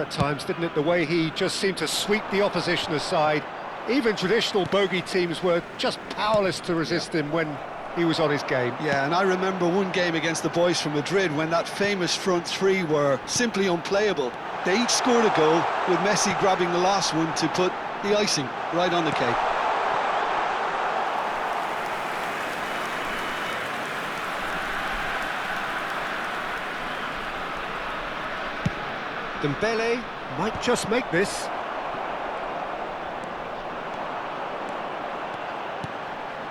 clever at times, didn't it? The way he just seemed to sweep the opposition aside. Even traditional bogey teams were just powerless to resist him when he was on his game. Yeah, and I remember one game against the boys from Madrid when that famous front three were simply unplayable. They each scored a goal, with Messi grabbing the last one to put the icing right on the cake. Dembele might just make this.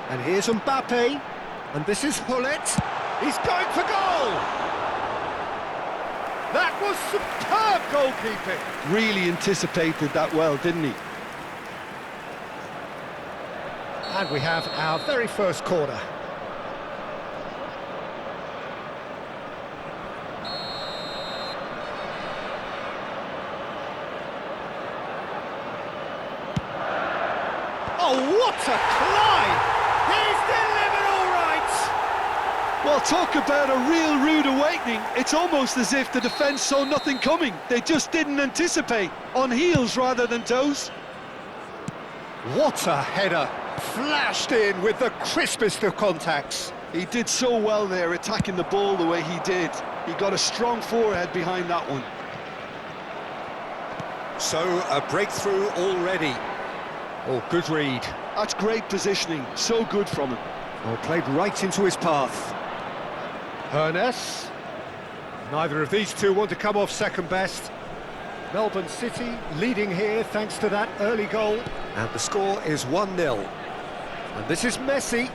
And here's Mbappe, and this is Hullet. He's going for goal! That was superb goalkeeping. Really anticipated that well, didn't he? And we have our very first corner. Oh, what a climb! He's delivered all right! Well, talk about a real rude awakening. It's almost as if the defence saw nothing coming. They just didn't anticipate. On heels rather than toes. What a header! Flashed in with the crispest of contacts. He did so well there, attacking the ball the way he did. He got a strong forehead behind that one. So, a breakthrough already. Oh, good read. That's great positioning, so good from him. Oh, played right into his path. Hernes. Neither of these two want to come off second best. Melbourne City leading here thanks to that early goal. And the score is 1-0. And this is Messi.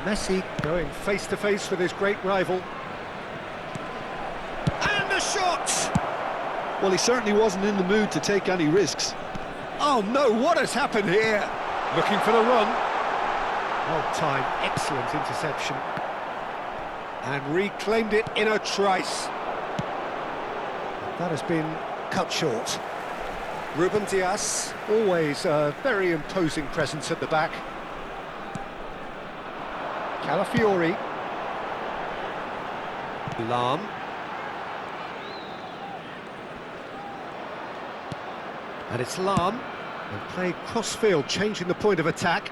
Messi going face-to-face with his great rival. And the shot! Well, he certainly wasn't in the mood to take any risks. Oh no, what has happened here? Looking for the run. Well timed, excellent interception. And reclaimed it in a trice. That has been cut short. Ruben Dias, always a very imposing presence at the back. Calafiori. Lam. And it's Lam, and played cross-field, changing the point of attack.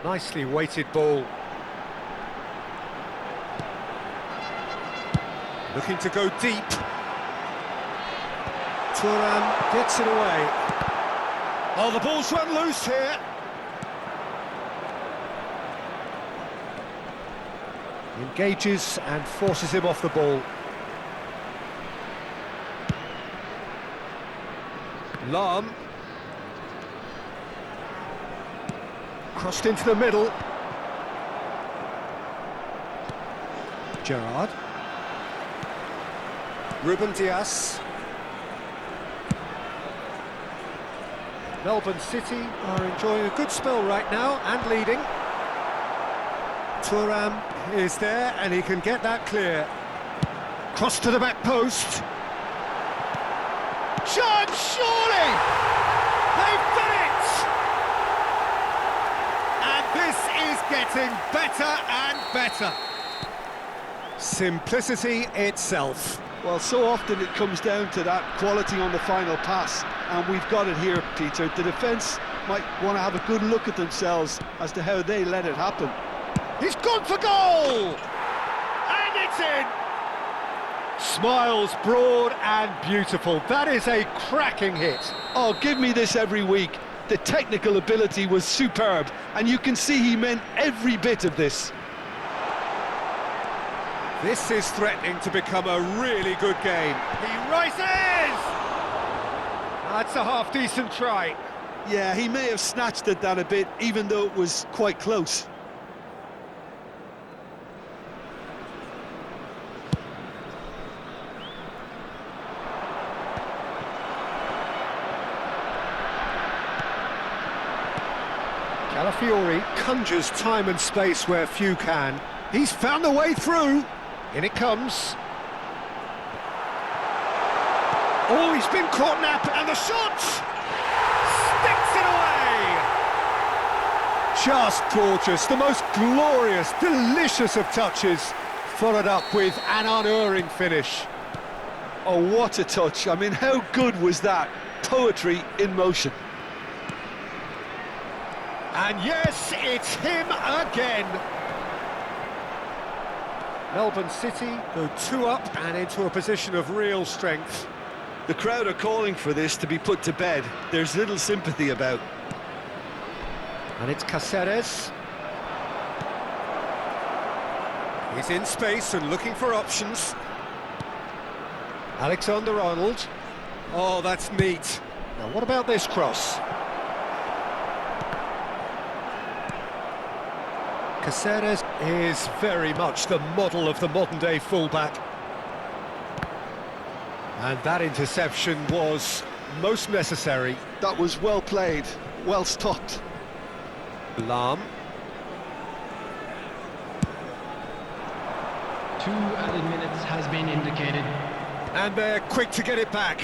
Nicely weighted ball. Looking to go deep. Thuram gets it away. Oh, the ball's run loose here. Engages and forces him off the ball. Lam. Crossed into the middle. Gerrard. Ruben Dias. Melbourne City are enjoying a good spell right now and leading. Thuram is there and he can get that clear. Cross to the back post. Shot, surely! They've done it! And this is getting better and better. Simplicity itself. Well, so often it comes down to that quality on the final pass, and we've got it here, Peter. The defence might want to have a good look at themselves as to how they let it happen. He's gone for goal! And it's in! Smiles broad and beautiful. That is a cracking hit. Oh, give me this every week. The technical ability was superb, and you can see he meant every bit of this. This is threatening to become a really good game. He rises! That's a half-decent try. Yeah, he may have snatched at that a bit, even though it was quite close. Calafiori conjures time and space where few can. He's found the way through. In it comes. Oh, he's been caught napping, and the shot! Sticks it away! Just gorgeous, the most glorious, delicious of touches, followed up with an unerring finish. Oh, what a touch. I mean, how good was that? Poetry in motion. And yes, it's him again. Melbourne City go 2 up and into a position of real strength. The crowd are calling for this to be put to bed. There's little sympathy about. And it's Cáceres. He's in space and looking for options. Alexander-Arnold. Oh, that's neat. Now, what about this cross? Cáceres is very much the model of the modern-day fullback. And that interception was most necessary. That was well played, well stopped. Lam. 2 added minutes has been indicated. And they're quick to get it back.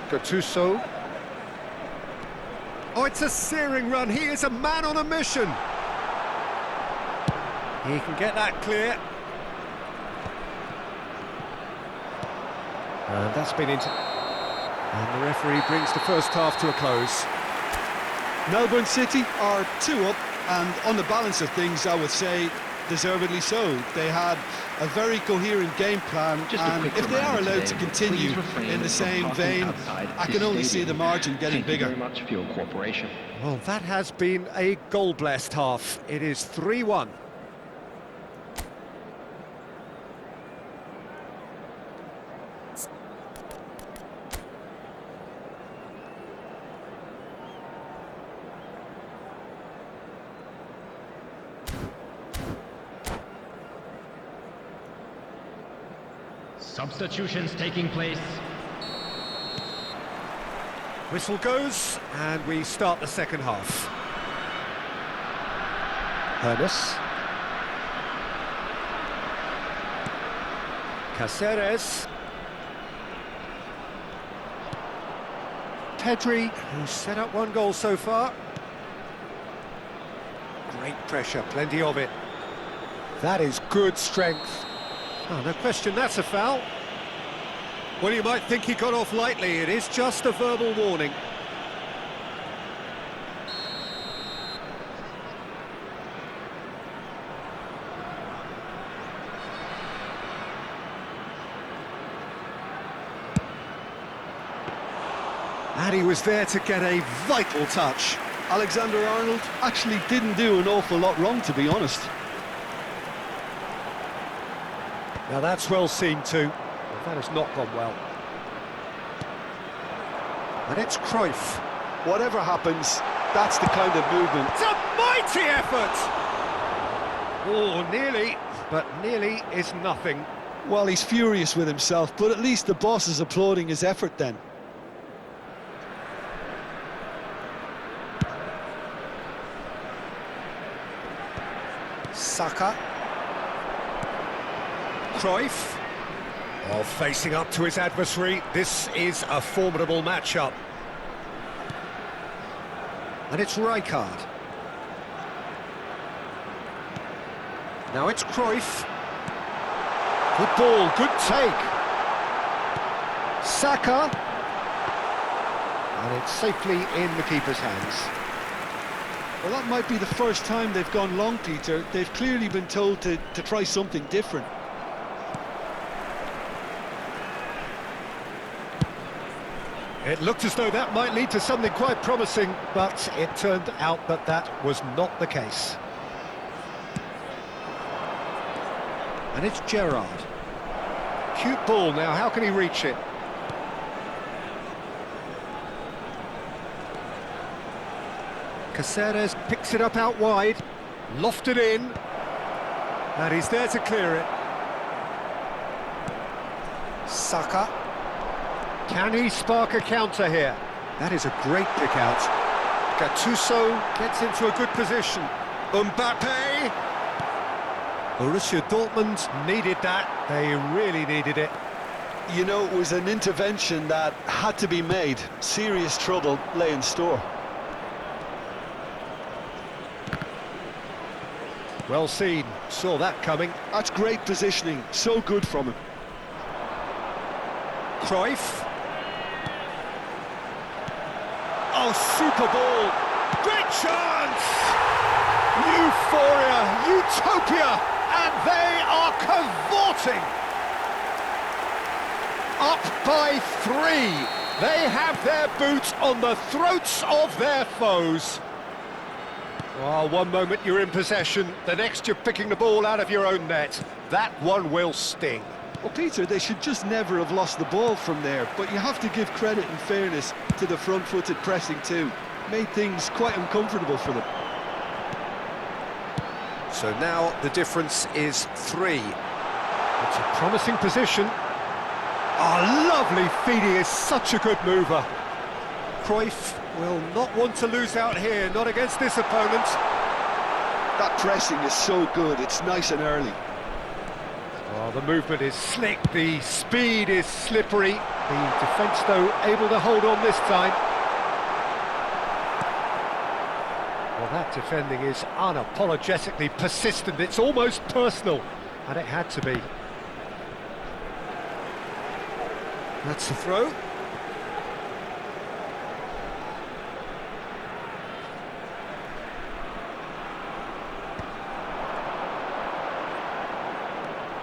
Gattuso. Oh, it's a searing run. He is a man on a mission. He can get that clear. And that's been into... And the referee brings the first half to a close. Melbourne City are 2 up, and on the balance of things, I would say deservedly so. They had a very coherent game plan, and if they are allowed to continue in the same vein, I can only see the margin getting bigger. Thank you very much for your cooperation. Well, that has been a goal-blessed half. It is 3-1. Substitutions taking place. Whistle goes, and we start the second half. Hernes. Cáceres. Pedri, who's set up 1 goal so far. Great pressure, plenty of it. That is good strength. Oh, no question, that's a foul. Well, you might think he got off lightly. It is just a verbal warning. And he was there to get a vital touch. Alexander-Arnold actually didn't do an awful lot wrong, to be honest. Now that's well seen too. That has not gone well. And it's Cruyff. Whatever happens, that's the kind of movement. It's a mighty effort! Oh, nearly, but nearly is nothing. Well, he's furious with himself, but at least the boss is applauding his effort then. Saka. Cruyff. Oh, facing up to his adversary. This is a formidable matchup. And it's Rijkaard. Now it's Cruyff. Good ball, good take. Saka. And it's safely in the keeper's hands. Well, that might be the first time they've gone long, Peter. They've clearly been told to try something different. It looked as though that might lead to something quite promising, but it turned out that that was not the case. And it's Gerrard. Cute ball now, how can he reach it? Cáceres picks it up out wide, lofted in, and he's there to clear it. Saka. Can he spark a counter here? That is a great pick out. Gattuso gets into a good position. Mbappe! Borussia Dortmund needed that. They really needed it. You know, it was an intervention that had to be made. Serious trouble lay in store. Well seen. Saw that coming. That's great positioning. So good from him. Cruyff. Oh, super ball. Great chance! Euphoria, utopia, and they are cavorting. Up by 3. They have their boots on the throats of their foes. Well, one moment you're in possession, the next you're picking the ball out of your own net. That one will sting. Well, Peter, they should just never have lost the ball from there, but you have to give credit and fairness to the front-footed pressing too. Made things quite uncomfortable for them. So now the difference is 3. It's a promising position. Oh, lovely feed, he is such a good mover. Cruyff will not want to lose out here, not against this opponent. That pressing is so good, it's nice and early. Oh, the movement is slick, the speed is slippery. The defence, though, able to hold on this time. Well, that defending is unapologetically persistent. It's almost personal, and it had to be. That's the throw.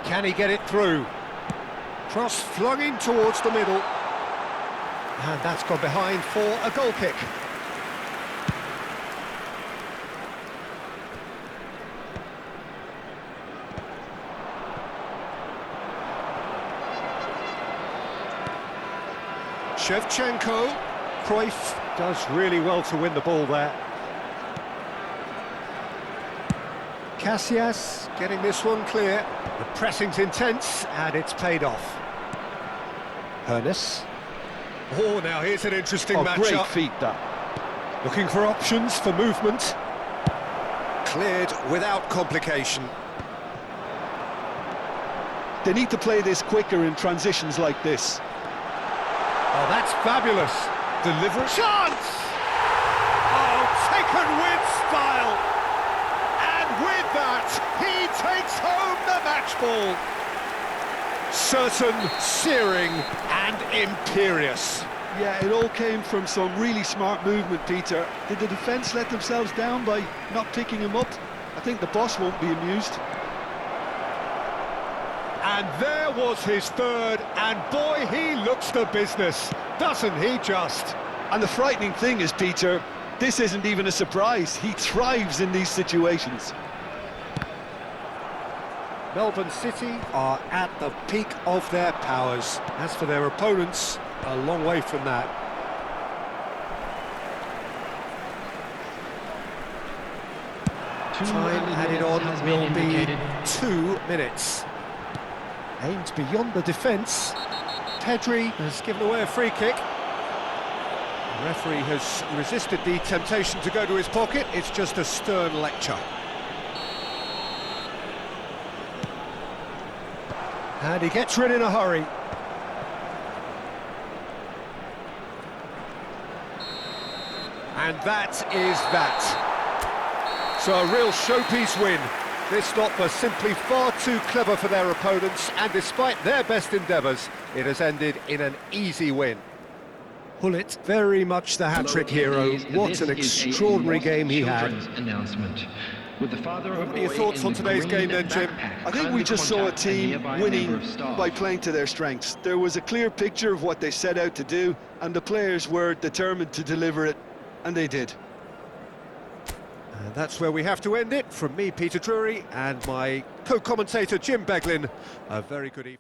Can he get it through? Cross flung in towards the middle. And that's gone behind for a goal kick. Shevchenko. Cruyff does really well to win the ball there. Casillas getting this one clear. The pressing's intense and it's paid off. Hoeneß. Oh, now here's an interesting matchup. Great feat, that. Looking for options for movement. Cleared without complication. They need to play this quicker in transitions like this. Oh, that's fabulous. Deliver chance! Oh, taken with style. And with that, he takes home the match ball. Certain, searing, and imperious. Yeah, it all came from some really smart movement, Peter. Did the defence let themselves down by not picking him up? I think the boss won't be amused. And there was his third, and boy, he looks the business, doesn't he just? And the frightening thing is, Peter, this isn't even a surprise. He thrives in these situations. Melbourne City are at the peak of their powers. As for their opponents, a long way from that. Time added on will be 2 minutes. Aimed beyond the defence. Pedri has given away a free kick. The referee has resisted the temptation to go to his pocket. It's just a stern lecture. And he gets rid in a hurry. And that is that. So a real showpiece win. This stop was simply far too clever for their opponents, and despite their best endeavours, it has ended in an easy win. Gullit, very much the hat-trick hero. What an extraordinary game he had. Announcement. With the father of What are your thoughts on today's game then, Jim? I think we just saw a team winning by playing to their strengths. There was a clear picture of what they set out to do, and the players were determined to deliver it, and they did. And that's where we have to end it. From me, Peter Drury, and my co-commentator, Jim Beglin. A very good evening.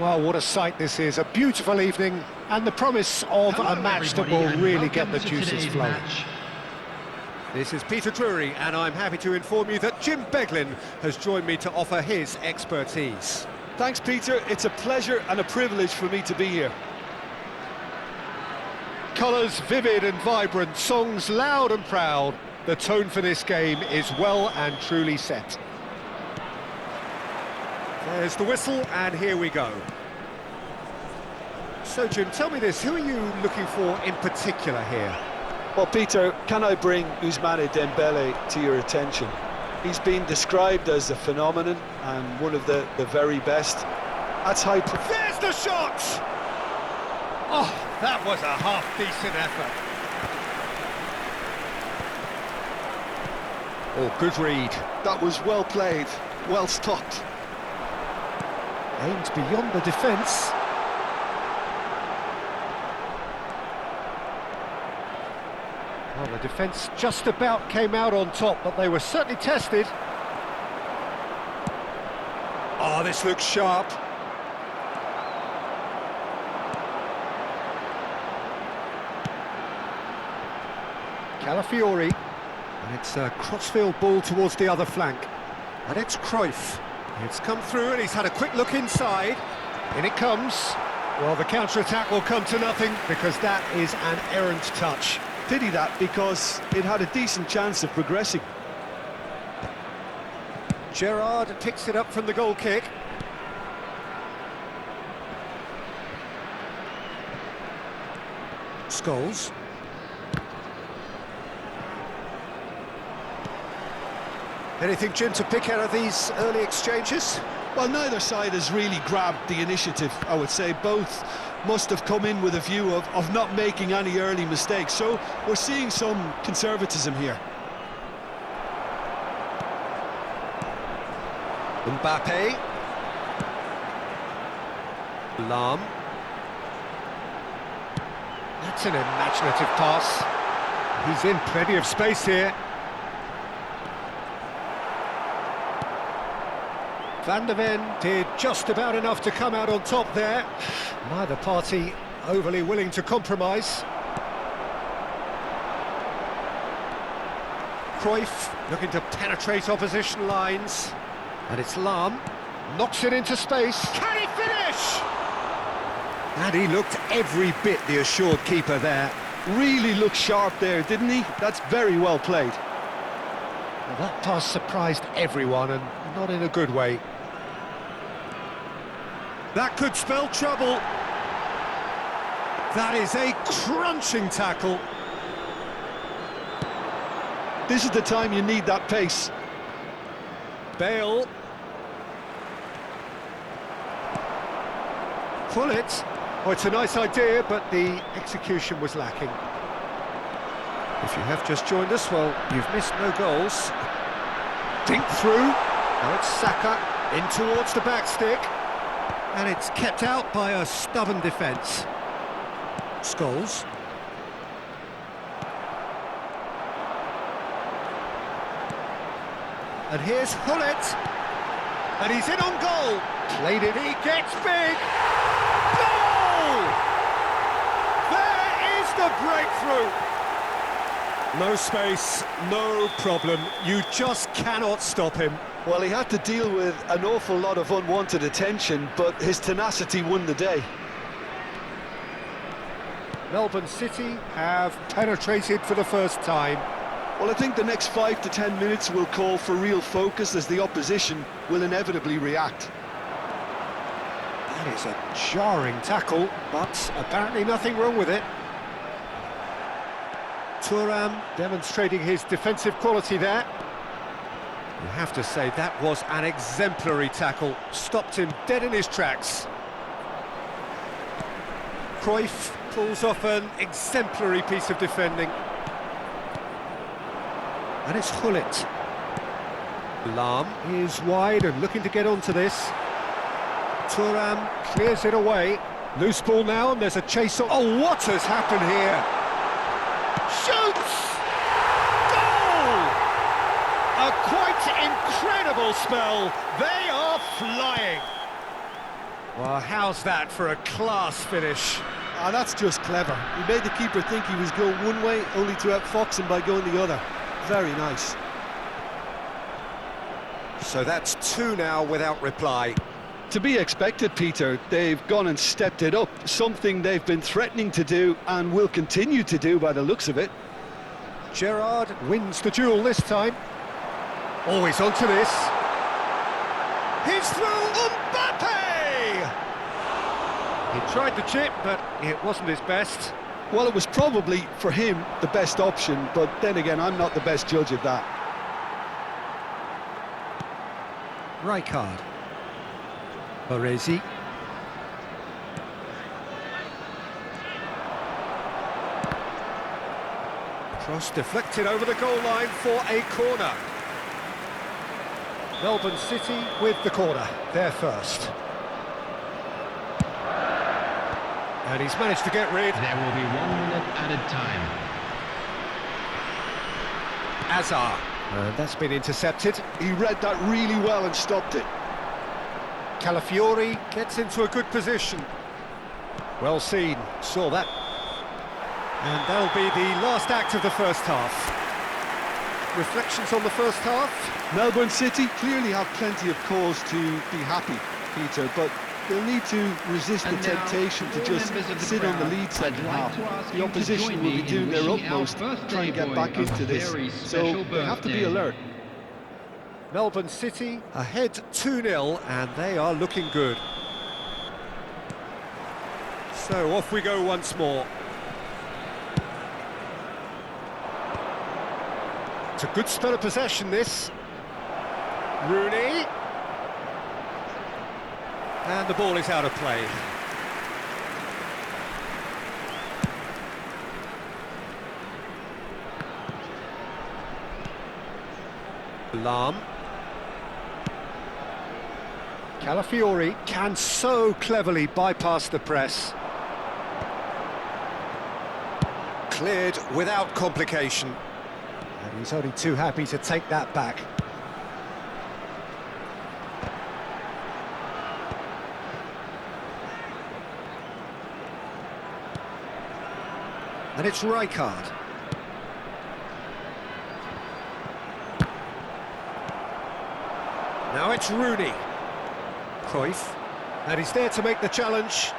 Well, what a sight this is. A beautiful evening and the promise of a match that will really get the juices flowing. This is Peter Drury, and I'm happy to inform you that Jim Beglin has joined me to offer his expertise. Thanks, Peter. It's a pleasure and a privilege for me to be here. Colours vivid and vibrant, songs loud and proud. The tone for this game is well and truly set. There's the whistle, and here we go. So, Jim, tell me this, who are you looking for in particular here? Well, Peter, can I bring Ousmane Dembele to your attention? He's been described as a phenomenon and one of the very best. That's high... There's the shot! Oh, that was a half-decent effort. Oh, good read. That was well played, well stopped. Aimed beyond the defence. Well, the defence just about came out on top, but they were certainly tested. Oh, this looks sharp. Calafiori. And it's a crossfield ball towards the other flank. And it's Cruyff. It's come through and he's had a quick look inside. In it comes. Well, the counter-attack will come to nothing because that is an errant touch. Pity that, because it had a decent chance of progressing. Gerrard picks it up from the goal kick. Scholes. Anything, Jim, to pick out of these early exchanges? Well, neither side has really grabbed the initiative, I would say. Both must have come in with a view of not making any early mistakes. So we're seeing some conservatism here. Mbappe. Lahm. That's an imaginative pass. He's in plenty of space here. Van der Ven did just about enough to come out on top there. Neither party overly willing to compromise. Cruyff looking to penetrate opposition lines. And it's Lahm. Knocks it into space. Can he finish? And he looked every bit the assured keeper there. Really looked sharp there, didn't he? That's very well played. Well, that pass surprised everyone, and not in a good way. That could spell trouble. That is a crunching tackle. This is the time you need that pace. Bale. Pull it. Oh, it's a nice idea, but the execution was lacking. If you have just joined us, well, you've missed no goals. Dink through. Now it's Saka in towards the back stick. And it's kept out by a stubborn defence. Scholes. And here's Hullet. And he's in on goal. Played it, he gets big. Goal! There is the breakthrough. No space, no problem. You just cannot stop him. Well, he had to deal with an awful lot of unwanted attention, but his tenacity won the day. Melbourne City have penetrated for the first time. Well, I think the next 5 to 10 minutes will call for real focus as the opposition will inevitably react. That is a jarring tackle, but apparently nothing wrong with it. Thuram demonstrating his defensive quality there. You have to say that was an exemplary tackle, stopped him dead in his tracks. Cruyff pulls off an exemplary piece of defending. And it's Hullet. Lahm is wide and looking to get onto this. Thuram clears it away. Loose ball now, and there's a chase on. Oh, what has happened here? Shoots! Goal! A quite incredible spell. They are flying. Well, how's that for a class finish? Ah, that's just clever. He made the keeper think he was going one way, only to outfox him by going the other. Very nice. So that's two now without reply. To be expected, Peter. They've gone and stepped it up, something they've been threatening to do and will continue to do by the looks of it. Gerrard wins the duel this time. Always onto this. He's through Mbappe! He tried the chip, but it wasn't his best. Well, it was probably, for him, the best option, but then again, I'm not the best judge of that. Rijkaard. Baresi. Cross deflected over the goal line for a corner. Melbourne City with the corner, they're first. And he's managed to get rid. There will be 1 minute added time. Azar. And that's been intercepted. He read that really well and stopped it. Calafiori gets into a good position. Well seen, saw that. And that'll be the last act of the first half. Reflections on the first half? Melbourne City clearly have plenty of cause to be happy, Peter, but they'll need to resist the temptation to just sit on the lead second half. The opposition will be doing their utmost to try and get back into this, so they have to be alert. Melbourne City ahead 2-0, and they are looking good. So off we go once more. It's a good spell of possession, this. Rooney. And the ball is out of play. Lahm. Calafiori can so cleverly bypass the press. Cleared without complication. And he's only too happy to take that back. And it's Rijkaard. Now it's Rooney. Cruyff. And he's there to make the challenge.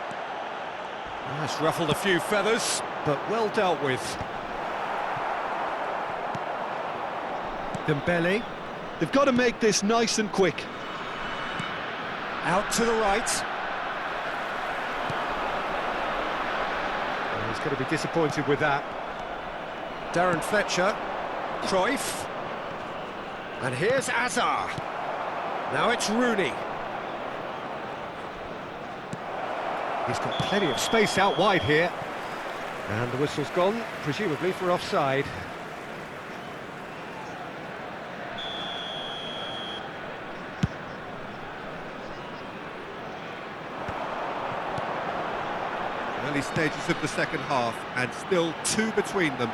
That's ruffled a few feathers, but well dealt with. Dembele. They've got to make this nice and quick. Out to the right. He's going to be disappointed with that. Darren Fletcher. Cruyff. And here's Azar. Now it's Rooney. He's got plenty of space out wide here. And the whistle's gone, presumably for offside. Early stages of the second half, and still two between them.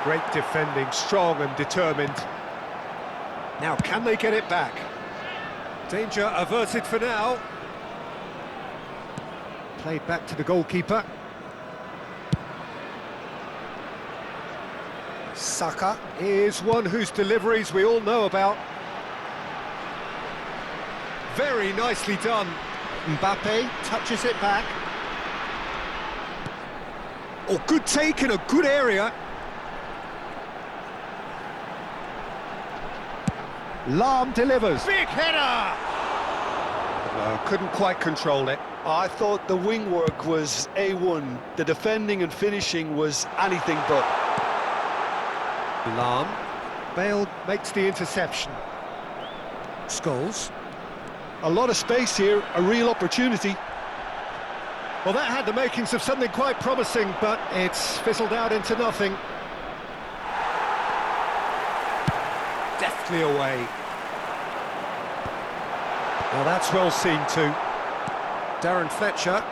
Great defending, strong and determined. Now, can they get it back? Danger averted for now. Played back to the goalkeeper. Saka is one whose deliveries we all know about. Very nicely done. Mbappe touches it back. Oh, good take in a good area. Lahm delivers. Big header! Couldn't quite control it. I thought the wing work was A1. The defending and finishing was anything but. Lahm. Bale makes the interception. Scholes. A lot of space here, a real opportunity. Well, that had the makings of something quite promising, but it's fizzled out into nothing. Deftly away. Well, that's well seen too. Darren Fletcher.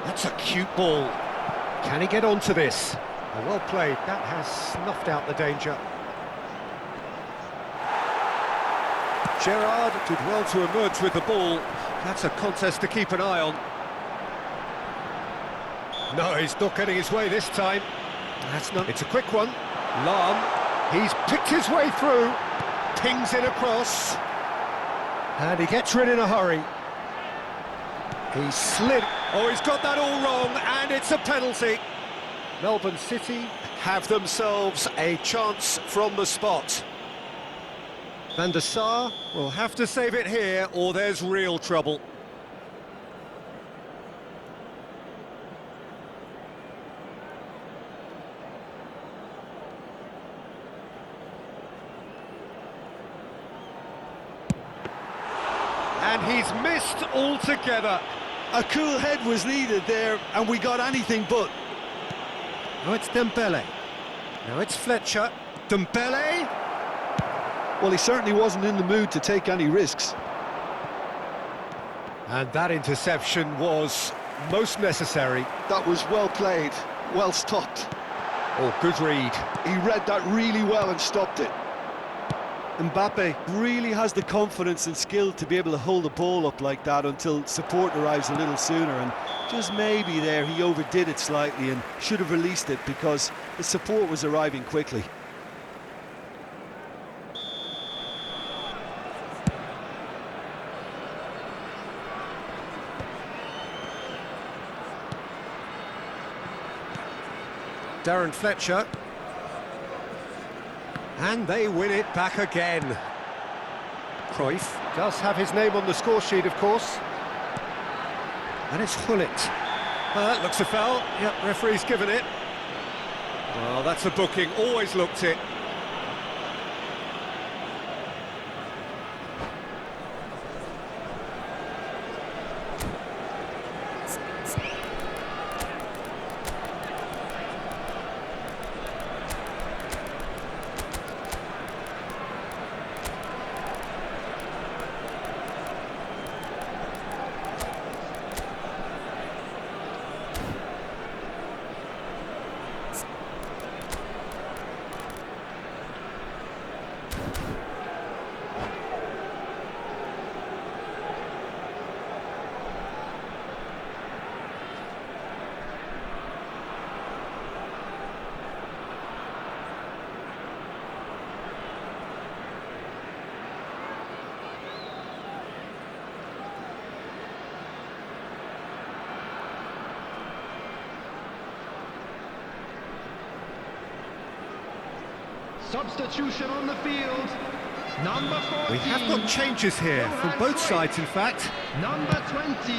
That's a cute ball. Can he get onto this? Well played. That has snuffed out the danger. Gerrard did well to emerge with the ball. That's a contest to keep an eye on. No, he's not getting his way this time. That's not. It's a quick one. Lahm, he's picked his way through. Pings it across. And he gets rid in a hurry. He slid. Oh, he's got that all wrong, and it's a penalty. Melbourne City have themselves a chance from the spot. Van der Sar will have to save it here, or there's real trouble. And he's missed altogether. A cool head was needed there, and we got anything but. Now it's Dembele. Now it's Fletcher. Dembele! Well, he certainly wasn't in the mood to take any risks. And that interception was most necessary. That was well played, well stopped. Oh, good read. He read that really well and stopped it. Mbappe really has the confidence and skill to be able to hold the ball up like that until support arrives a little sooner, and just maybe there he overdid it slightly and should have released it because the support was arriving quickly. Darren Fletcher. And they win it back again. Cruyff does have his name on the score sheet, of course. And it's Hullet. That looks a foul. Yep, referee's given it. Well, that's a booking. Always looked it. Substitution on the field. Number 14. We have got changes here from both sides, in fact. Number 20.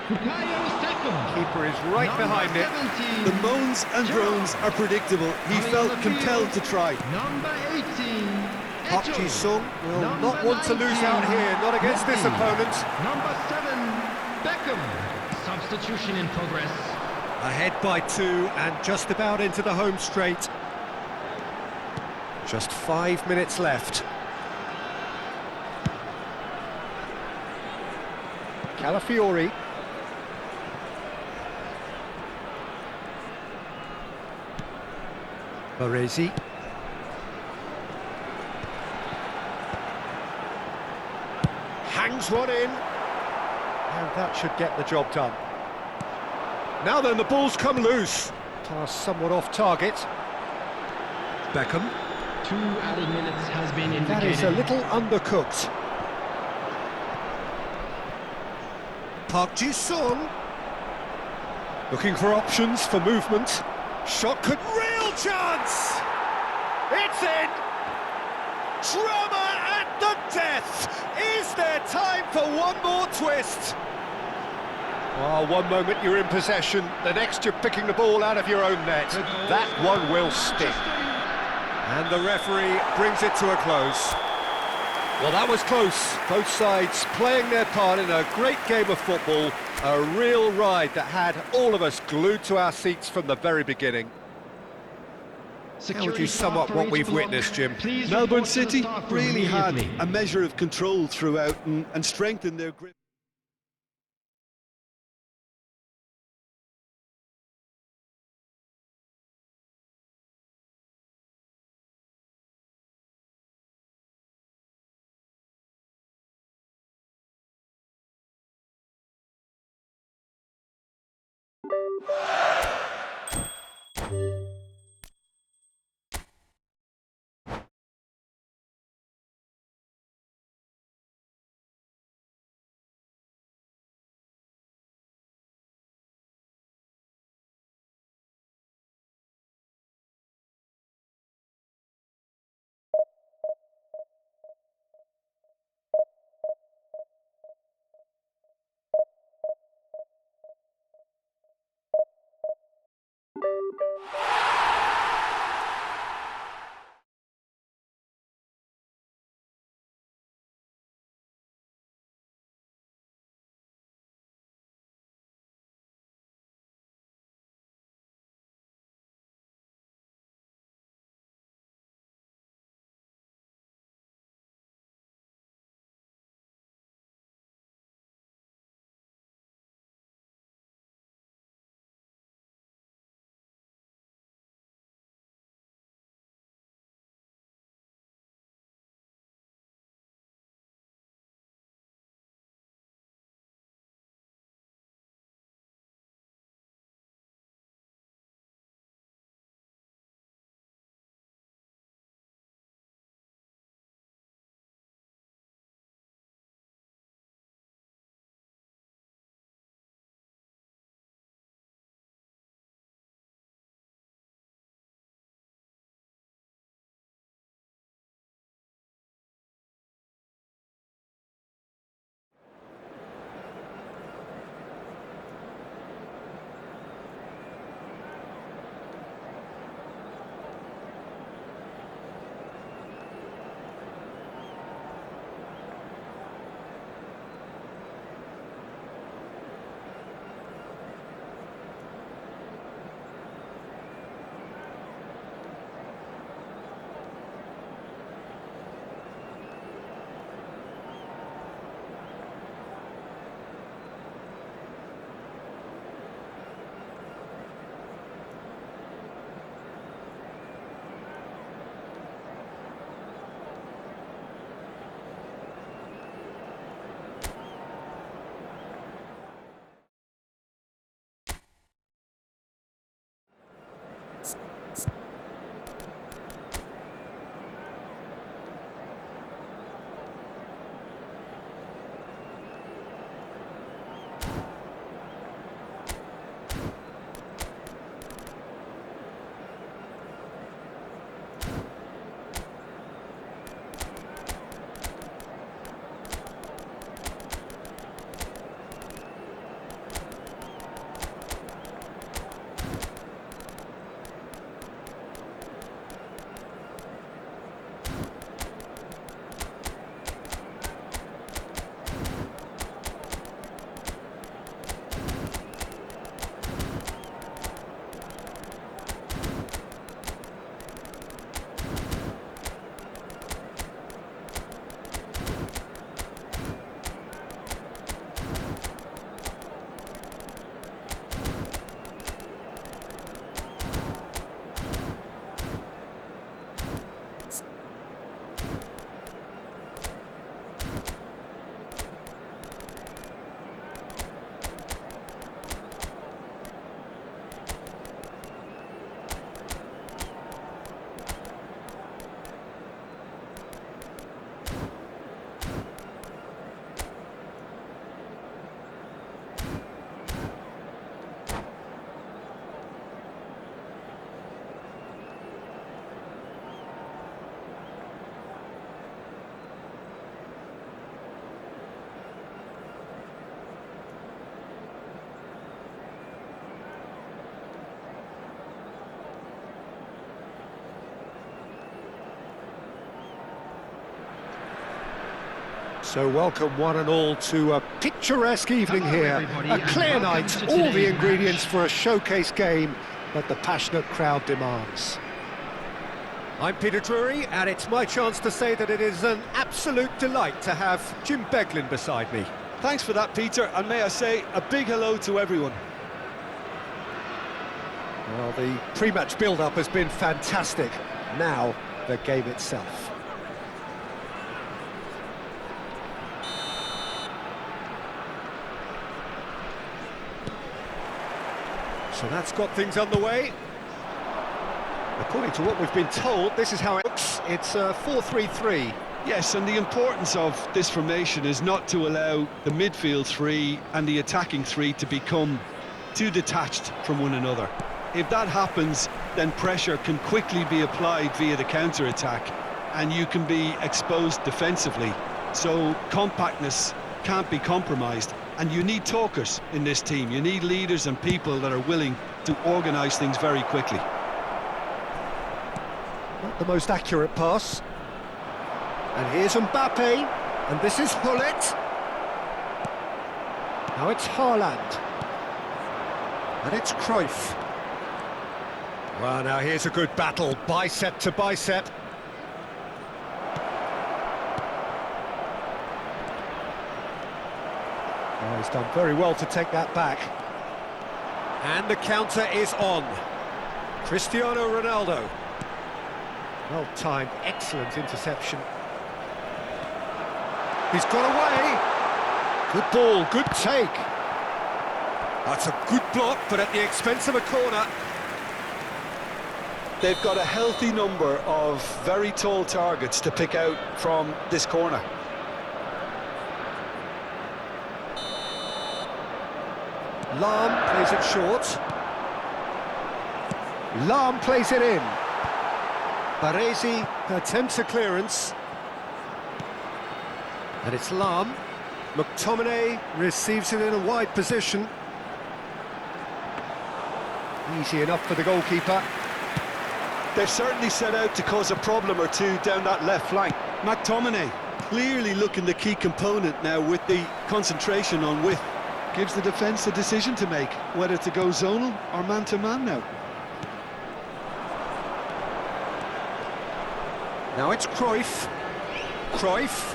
Bukayo Saka. Keeper is right Number behind it. 17. The moans and groans are predictable. He felt compelled to try. Number 18. Park Echo. Ji-sung will Number not want to lose 19. out here, not against this Messi. opponent. Number 7. Beckham. Substitution in progress. Ahead by 2 and just about into the home straight. Just 5 minutes left. Calafiori. Baresi. Hangs one in. And that should get the job done. Now then, the ball's come loose. Pass somewhat off target. Beckham. 2 added minutes has been indicated. That is a little undercooked. Park Ji-sung. Looking for options for movement. Shot could... Real chance! It's in! Drama at the death! Is there time for one more twist? Oh, one moment you're in possession, the next you're picking the ball out of your own net. That one will stick. And the referee brings it to a close. Well, that was close. Both sides playing their part in a great game of football. A real ride that had all of us glued to our seats from the very beginning. How would you sum up what we've witnessed, Jim? Melbourne City really had a measure of control throughout and strengthened their grip. So welcome one and all to a picturesque evening here. A clear night, all the ingredients for a showcase game that the passionate crowd demands. I'm Peter Drury, and it's my chance to say that it is an absolute delight to have Jim Beglin beside me. Thanks for that, Peter, and may I say a big hello to everyone. Well, the pre-match build-up has been fantastic. Now, the game itself. So that's got things underway. According to what we've been told, this is how it looks. It's a 4-3-3. Yes, and the importance of this formation is not to allow the midfield three and the attacking three to become too detached from one another. If that happens, then pressure can quickly be applied via the counter-attack, and you can be exposed defensively. So compactness can't be compromised, and you need talkers in this team. You need leaders and people that are willing to organise things very quickly. Not the most accurate pass. And here's Mbappe, and this is Hullet. Now it's Haaland. And it's Cruyff. Well, now here's a good battle, bicep to bicep. Oh, he's done very well to take that back. And the counter is on. Cristiano Ronaldo. Well-timed, excellent interception. He's got away. Good ball, good take. That's a good block, but at the expense of a corner. They've got a healthy number of very tall targets to pick out from this corner. Lahm plays it short. Lahm plays it in. Baresi attempts a clearance. And it's Lahm. McTominay receives it in a wide position. Easy enough for the goalkeeper. They've certainly set out to cause a problem or two down that left flank. McTominay clearly looking the key component now with the concentration on width. Gives the defence a decision to make, whether to go zonal or man-to-man now. Now it's Cruyff. Cruyff.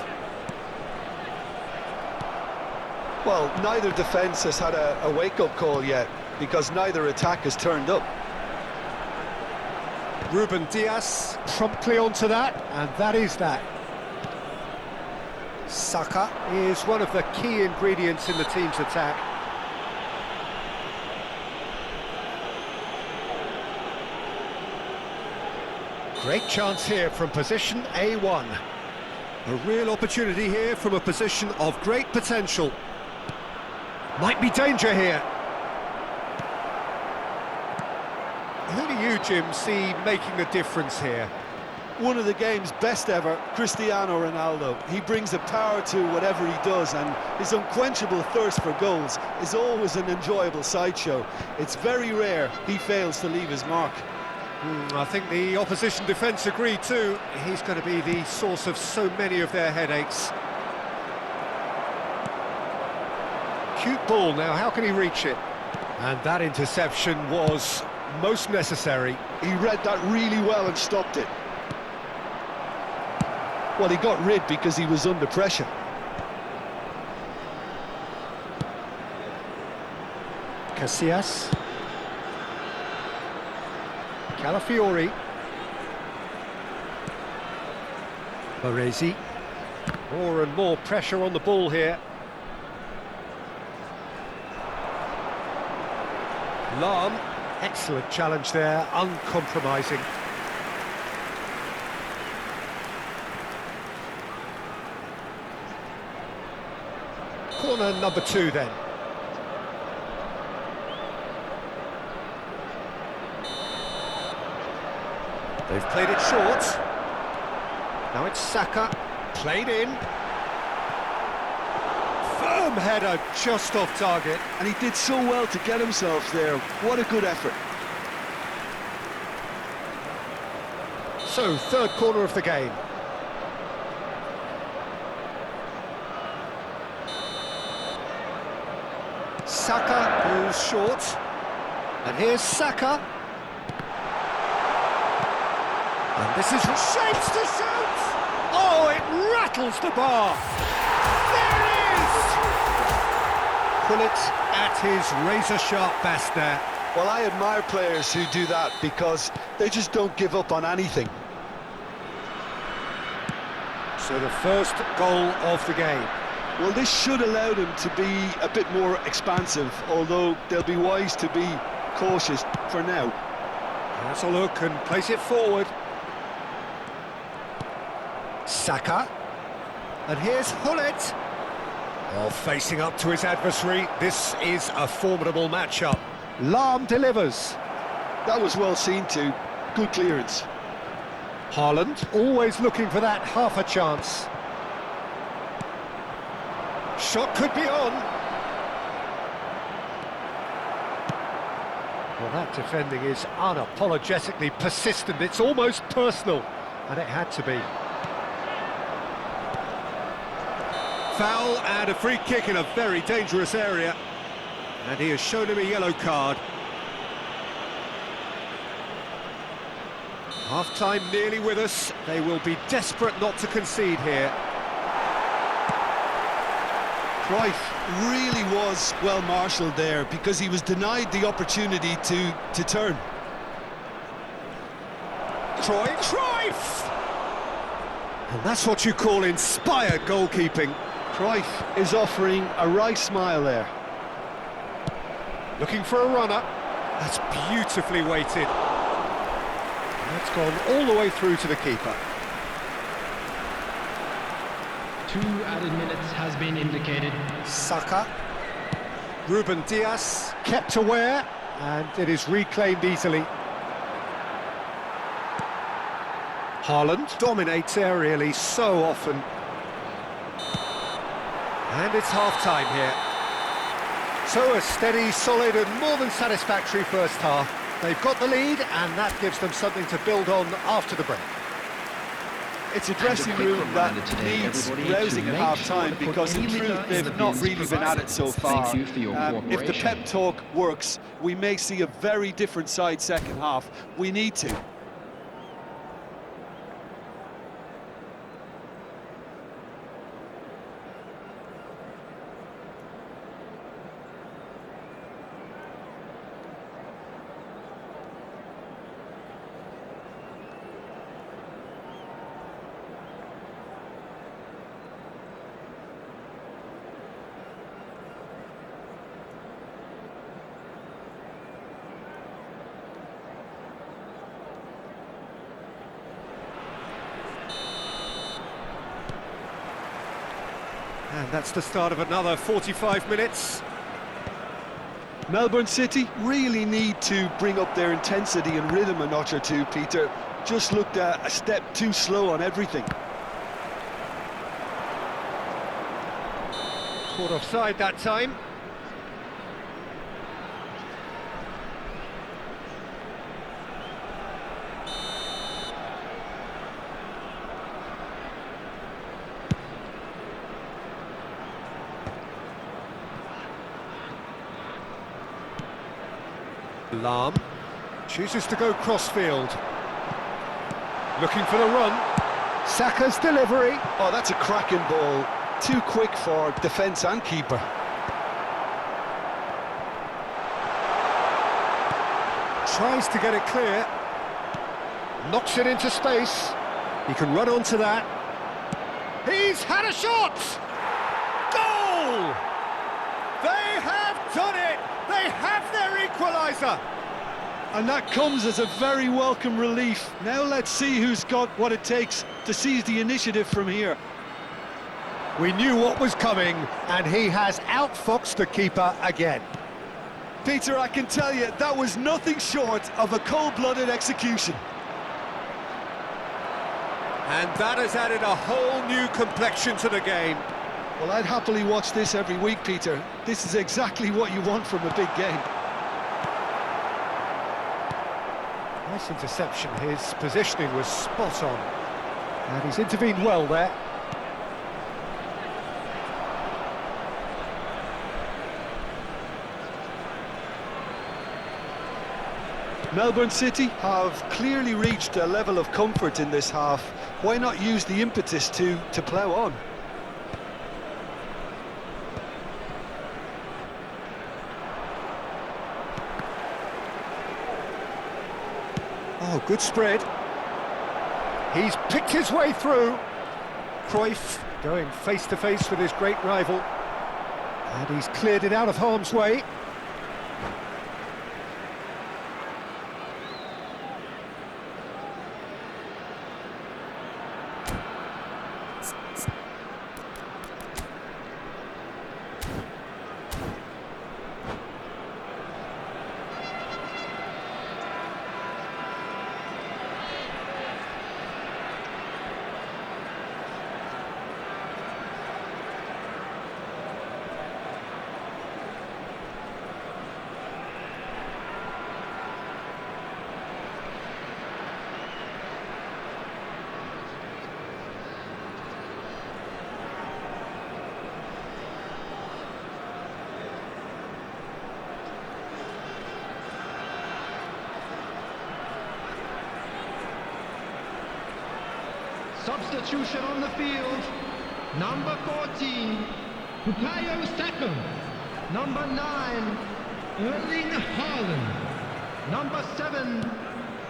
Well, neither defence has had a wake-up call yet, because neither attack has turned up. Ruben Dias promptly onto that, and that is that. Saka is one of the key ingredients in the team's attack. Great chance here from position A1. A real opportunity here from a position of great potential. Might be danger here. Who do you, Jim, see making a difference here? One of the game's best ever, Cristiano Ronaldo. He brings a power to whatever he does, and his unquenchable thirst for goals is always an enjoyable sideshow. It's very rare he fails to leave his mark. I think the opposition defence agree too. He's going to be the source of so many of their headaches. Cute ball now, how can he reach it? And that interception was most necessary. He read that really well and stopped it. Well, he got rid because he was under pressure. Casillas. Calafiori. Baresi. More and more pressure on the ball here. Lahm. Excellent challenge there, uncompromising. Corner number 2 then. They've played it short. Now it's Saka, played in. Firm header, just off target. And he did so well to get himself there. What a good effort. So, third corner of the game. Saka, who's short. And here's Saka. And this is shapes to shoot! Oh, it rattles the bar! There it is! Pull it at his razor-sharp best there. Well, I admire players who do that because they just don't give up on anything. So the first goal of the game. Well, this should allow them to be a bit more expansive, although they'll be wise to be cautious for now. Has a look and place it forward. Saka. And here's Hullet. Oh, facing up to his adversary. This is a formidable matchup. Lahm delivers. That was well seen too. Good clearance. Haaland, always looking for that half a chance. Shot could be on. Well, that defending is unapologetically persistent. It's almost personal, and it had to be. Foul and a free kick in a very dangerous area. And he has shown him a yellow card. Half-time nearly with us. They will be desperate not to concede here. Cruyff really was well marshalled there because he was denied the opportunity to turn. Cruyff! And that's what you call inspired goalkeeping. Cruyff is offering a right smile there. Looking for a runner. That's beautifully weighted. That's gone all the way through to the keeper. 2 added minutes has been indicated. Saka. Ruben Dias kept aware, and it is reclaimed easily. Haaland dominates aerially so often. And it's half-time here. So a steady, solid and more than satisfactory first half. They've got the lead and that gives them something to build on after the break. It's a dressing room that needs rousing at half-time because in truth they've not really been at it so far. If the pep talk works, we may see a very different side second half. We need to. And that's the start of another 45 minutes. Melbourne City really need to bring up their intensity and rhythm a notch or two, Peter. Just looked a step too slow on everything. Caught offside that time. Lahm chooses to go crossfield. Looking for the run. Saka's delivery. Oh, that's a cracking ball. Too quick for defence and keeper. Tries to get it clear. Knocks it into space. He can run onto that. He's had a shot! Goal! They have done it! They have their equaliser! And that comes as a very welcome relief. Now let's see who's got what it takes to seize the initiative from here. We knew what was coming, and he has outfoxed the keeper again. Peter, I can tell you, that was nothing short of a cold-blooded execution. And that has added a whole new complexion to the game. Well, I'd happily watch this every week, Peter. This is exactly what you want from a big game. Nice interception. His positioning was spot on. And he's intervened well there. Melbourne City have clearly reached a level of comfort in this half. Why not use the impetus to plough on? Oh, good spread. He's picked his way through. Cruyff going face-to-face with his great rival. And he's cleared it out of harm's way. Substitution on the field. Number 14, Bukayo Saka. Number 9, Erling Haaland. Number 7,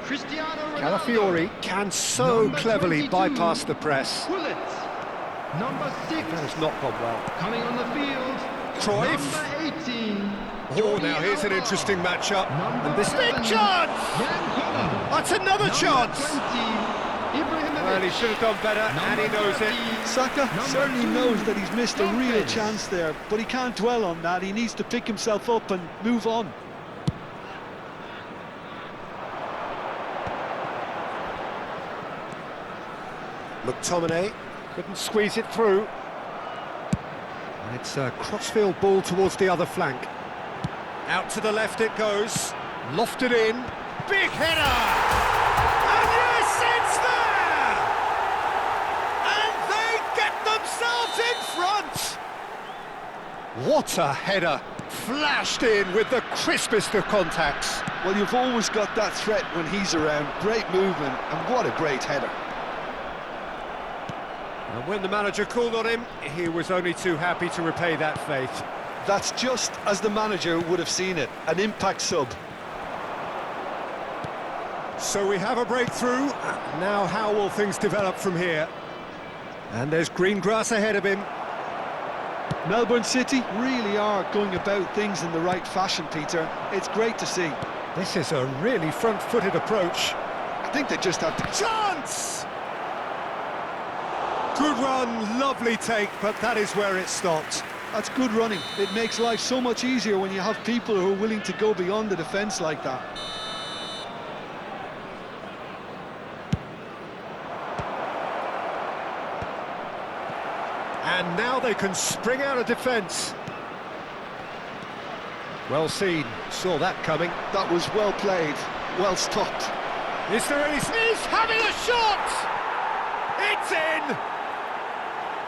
Cristiano Ronaldo. Calafiori can so Number cleverly 22, bypass the press. Bullet. Number 6, That has not gone well. coming on the field. Cruyff. Number 18. Oh, now here's an interesting matchup. And this big chance! Jan Koller. That's another chance! 20, Ibrahimovic. Well, he should have done better, and he knows it. Saka certainly 2, knows that he's missed a real Lopez. chance there, but he can't dwell on that. He needs to pick himself up and move on. McTominay couldn't squeeze it through. And it's a crossfield ball towards the other flank. Out to the left it goes. Lofted in. Big header! And yes, it's there! And they get themselves in front! What a header! Flashed in with the crispest of contacts. Well, you've always got that threat when he's around. Great movement, and what a great header. And when the manager called on him, he was only too happy to repay that faith. That's just as the manager would have seen it, an impact sub. So we have a breakthrough. Now how will things develop from here? And there's green grass ahead of him. Melbourne City really are going about things in the right fashion, Peter. It's great to see. This is a really front-footed approach. I think they just have to... Chance! Good run, lovely take, but that is where it stopped. That's good running. It makes life so much easier when you have people who are willing to go beyond the defence like that. And now they can spring out of defence. Well seen, saw that coming. That was well played, well stopped. Is there any... He's having a shot! It's in!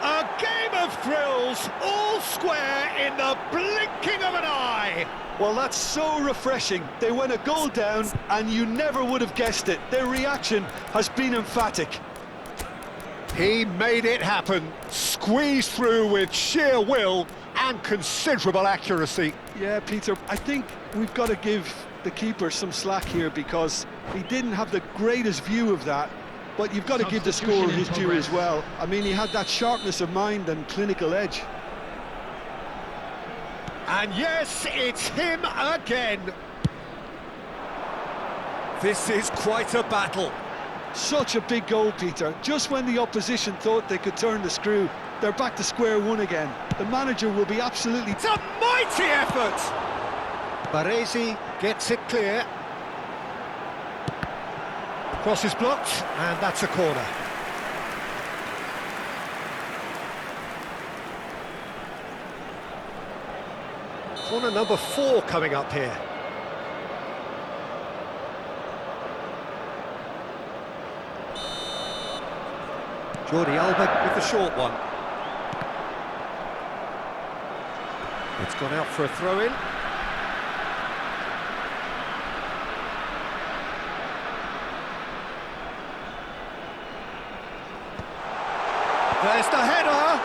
A game of thrills, all square in the blinking of an eye! Well, that's so refreshing. They went a goal down and you never would have guessed it. Their reaction has been emphatic. He made it happen, squeezed through with sheer will and considerable accuracy. Yeah, Peter, I think we've got to give the keeper some slack here because he didn't have the greatest view of that, but you've got to give the scorer his due as well. I mean, he had that sharpness of mind and clinical edge. And yes, it's him again. This is quite a battle. Such a big goal, Peter. Just when the opposition thought they could turn the screw, they're back to square one again. The manager will be absolutely... It's a mighty effort! Baresi gets it clear. Cross is blocked, and that's a corner. Corner number 4 coming up here. Jordi Alba with the short one. It's gone out for a throw-in. There's the header!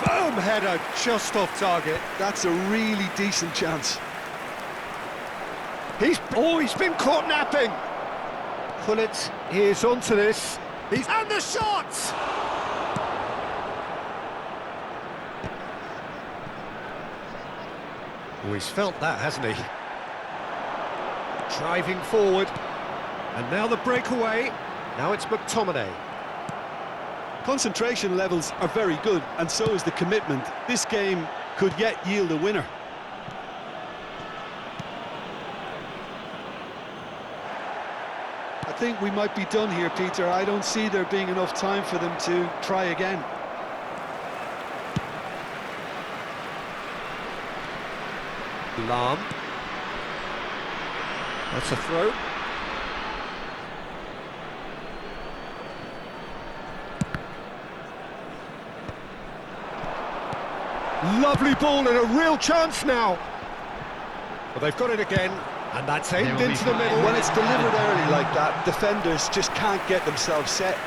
Firm header, just off target. That's a really decent chance. He's been caught napping. Pullet is onto this. And the shot! Oh, he's felt that, hasn't he? Driving forward. And now the breakaway. Now it's McTominay. Concentration levels are very good, and so is the commitment. This game could yet yield a winner. I think we might be done here, Peter. I don't see there being enough time for them to try again. Lahm. That's a throw. Lovely ball and a real chance now. Well, they've got it again, and that's aimed into the middle. When it's delivered early like that, defenders just can't get themselves set.